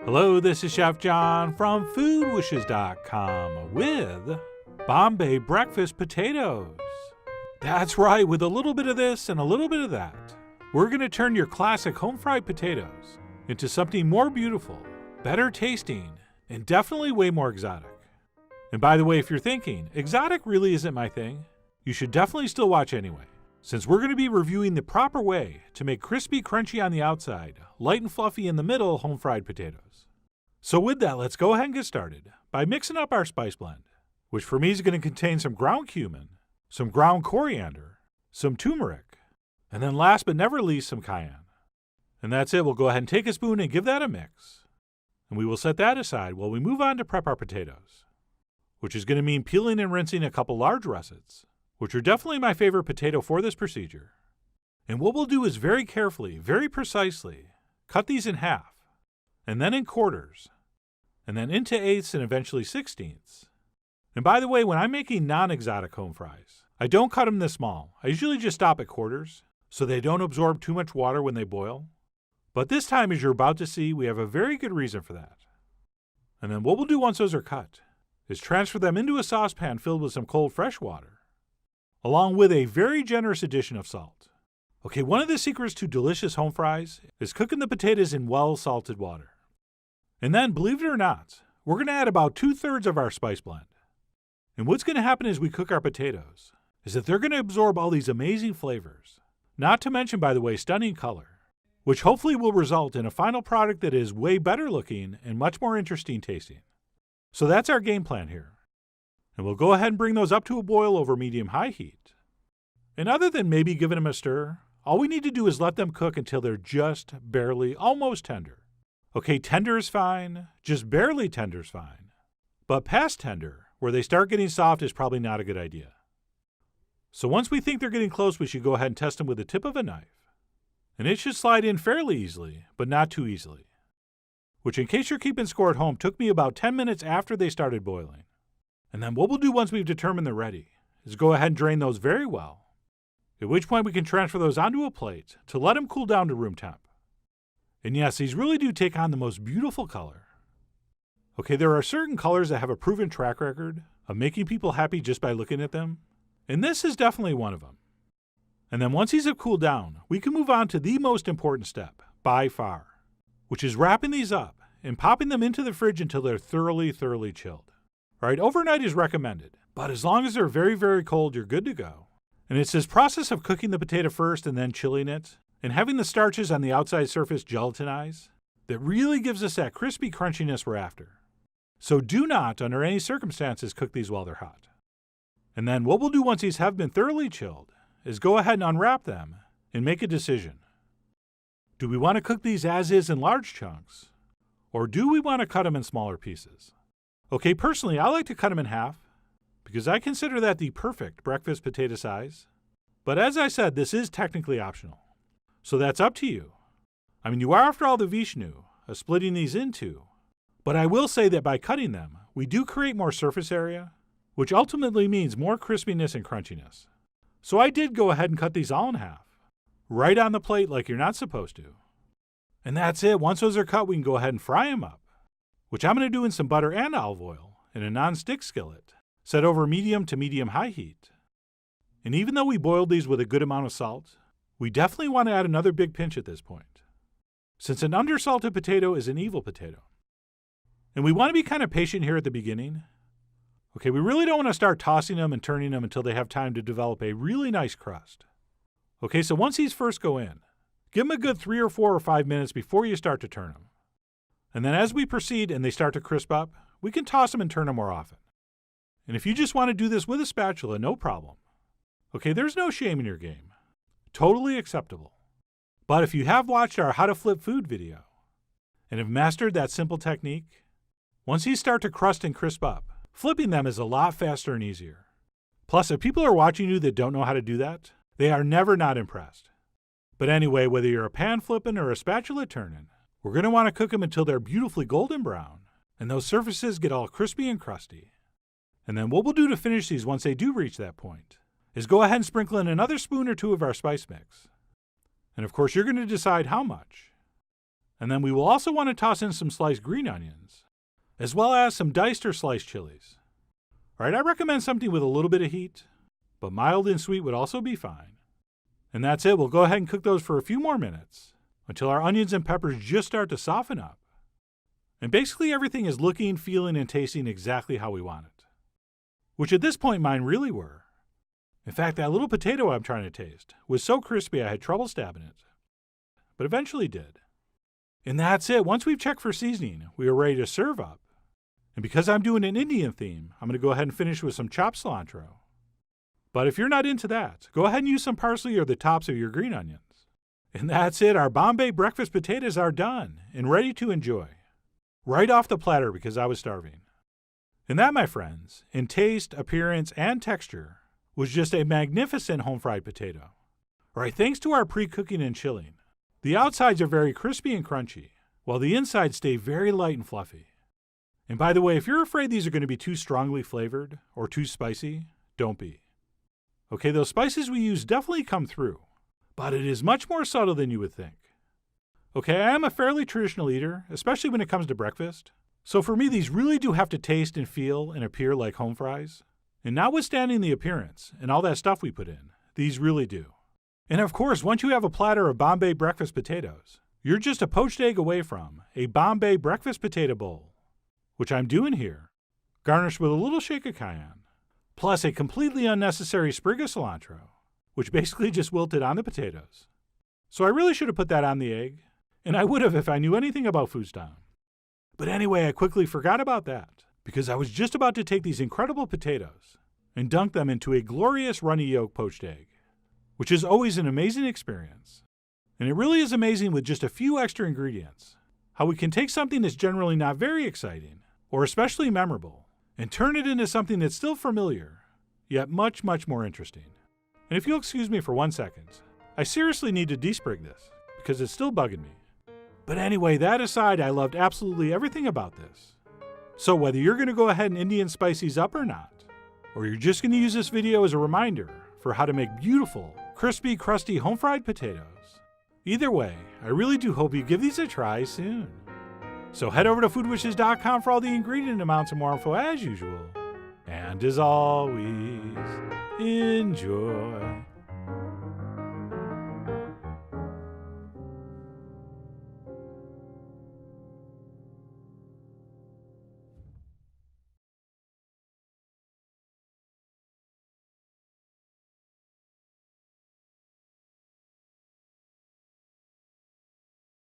Hello, this is Chef John from foodwishes.com with Bombay breakfast potatoes. That's right, with a little bit of this and a little bit of that, we're going to turn your classic home-fried potatoes into something more beautiful, better tasting, and definitely way more exotic. And by the way, if you're thinking, exotic really isn't my thing, you should definitely still watch anyway, since we're going to be reviewing the proper way to make crispy, crunchy on the outside, light and fluffy in the middle home-fried potatoes. So with that, let's go ahead and get started by mixing up our spice blend, which for me is going to contain some ground cumin, some ground coriander, some turmeric, and then last but never least, some cayenne. And that's it. We'll go ahead and take a spoon and give that a mix. And we will set that aside while we move on to prep our potatoes, which is going to mean peeling and rinsing a couple large russets, which are definitely my favorite potato for this procedure. And what we'll do is very carefully, very precisely, cut these in half, and then in quarters, and then into eighths and eventually sixteenths. And by the way, when I'm making non-exotic home fries, I don't cut them this small. I usually just stop at quarters, so they don't absorb too much water when they boil. But this time, as you're about to see, we have a very good reason for that. And then what we'll do once those are cut is transfer them into a saucepan filled with some cold fresh water, along with a very generous addition of salt. Okay, one of the secrets to delicious home fries is cooking the potatoes in well-salted water. And then, believe it or not, we're going to add about 2/3 of our spice blend. And what's going to happen as we cook our potatoes is that they're going to absorb all these amazing flavors, not to mention, by the way, stunning color, which hopefully will result in a final product that is way better looking and much more interesting tasting. So that's our game plan here. And we'll go ahead and bring those up to a boil over medium-high heat. And other than maybe giving them a stir, all we need to do is let them cook until they're just barely, almost tender. Okay, tender is fine, just barely tender is fine. But past tender, where they start getting soft, is probably not a good idea. So once we think they're getting close, we should go ahead and test them with the tip of a knife. And it should slide in fairly easily, but not too easily. Which, in case you're keeping score at home, took me about 10 minutes after they started boiling. And then what we'll do once we've determined they're ready is go ahead and drain those very well, at which point we can transfer those onto a plate to let them cool down to room temp. And yes, these really do take on the most beautiful color. Okay, there are certain colors that have a proven track record of making people happy just by looking at them, and this is definitely one of them. And then once these have cooled down, we can move on to the most important step, by far, which is wrapping these up and popping them into the fridge until they're thoroughly chilled. All right, overnight is recommended, but as long as they're very cold, you're good to go. And it's this process of cooking the potato first and then chilling it, and having the starches on the outside surface gelatinize, that really gives us that crispy crunchiness we're after. So do not, under any circumstances, cook these while they're hot. And then what we'll do once these have been thoroughly chilled is go ahead and unwrap them and make a decision. Do we want to cook these as is in large chunks, or do we want to cut them in smaller pieces? Okay, personally, I like to cut them in half, because I consider that the perfect breakfast potato size. But as I said, this is technically optional. So that's up to you. I mean, you are, after all, the Vishnu of splitting these in two. But I will say that by cutting them, we do create more surface area, which ultimately means more crispiness and crunchiness. So I did go ahead and cut these all in half, right on the plate like you're not supposed to. And that's it. Once those are cut, we can go ahead and fry them up, which I'm going to do in some butter and olive oil in a non-stick skillet, set over medium to medium-high heat. And even though we boiled these with a good amount of salt, we definitely want to add another big pinch at this point, since an undersalted potato is an evil potato. And we want to be kind of patient here at the beginning. Okay, we really don't want to start tossing them and turning them until they have time to develop a really nice crust. Okay, so once these first go in, give them a good 3 or 4 or 5 minutes before you start to turn them. And then as we proceed and they start to crisp up, we can toss them and turn them more often. And if you just want to do this with a spatula, no problem. Okay, there's no shame in your game. Totally acceptable. But if you have watched our How to Flip Food video and have mastered that simple technique, once these start to crust and crisp up, flipping them is a lot faster and easier. Plus, if people are watching you that don't know how to do that, they are never not impressed. But anyway, whether you're a pan flipping or a spatula turning, we're going to want to cook them until they're beautifully golden brown and those surfaces get all crispy and crusty. And then what we'll do to finish these once they do reach that point is go ahead and sprinkle in another spoon or two of our spice mix. And of course, you're going to decide how much. And then we will also want to toss in some sliced green onions, as well as some diced or sliced chilies. All right, I recommend something with a little bit of heat, but mild and sweet would also be fine. And that's it. We'll go ahead and cook those for a few more minutes until our onions and peppers just start to soften up. And basically everything is looking, feeling, and tasting exactly how we want it. Which at this point mine really were. In fact, that little potato I'm trying to taste was so crispy I had trouble stabbing it. But eventually did. And that's it. Once we've checked for seasoning, we are ready to serve up. And because I'm doing an Indian theme, I'm going to go ahead and finish with some chopped cilantro. But if you're not into that, go ahead and use some parsley or the tops of your green onions. And that's it. Our Bombay breakfast potatoes are done and ready to enjoy. Right off the platter because I was starving. And that, my friends, in taste, appearance, and texture, was just a magnificent home-fried potato. All right, thanks to our pre-cooking and chilling, the outsides are very crispy and crunchy, while the insides stay very light and fluffy. And by the way, if you're afraid these are going to be too strongly flavored or too spicy, don't be. Okay, those spices we use definitely come through, but it is much more subtle than you would think. Okay, I am a fairly traditional eater, especially when it comes to breakfast. So for me, these really do have to taste and feel and appear like home fries. And notwithstanding the appearance and all that stuff we put in, these really do. And of course, once you have a platter of Bombay breakfast potatoes, you're just a poached egg away from a Bombay breakfast potato bowl, which I'm doing here, garnished with a little shake of cayenne, plus a completely unnecessary sprig of cilantro, which basically just wilted on the potatoes. So I really should have put that on the egg, and I would have if I knew anything about food style. But anyway, I quickly forgot about that, because I was just about to take these incredible potatoes and dunk them into a glorious runny yolk poached egg, which is always an amazing experience. And it really is amazing with just a few extra ingredients, how we can take something that's generally not very exciting or especially memorable and turn it into something that's still familiar, yet much, much more interesting. And if you'll excuse me for 1 second, I seriously need to desprig this because it's still bugging me. But anyway, that aside, I loved absolutely everything about this. So whether you're going to go ahead and Indian spice these up or not, or you're just going to use this video as a reminder for how to make beautiful, crispy, crusty, home-fried potatoes, either way, I really do hope you give these a try soon. So head over to foodwishes.com for all the ingredient amounts and more info as usual. And as always, enjoy.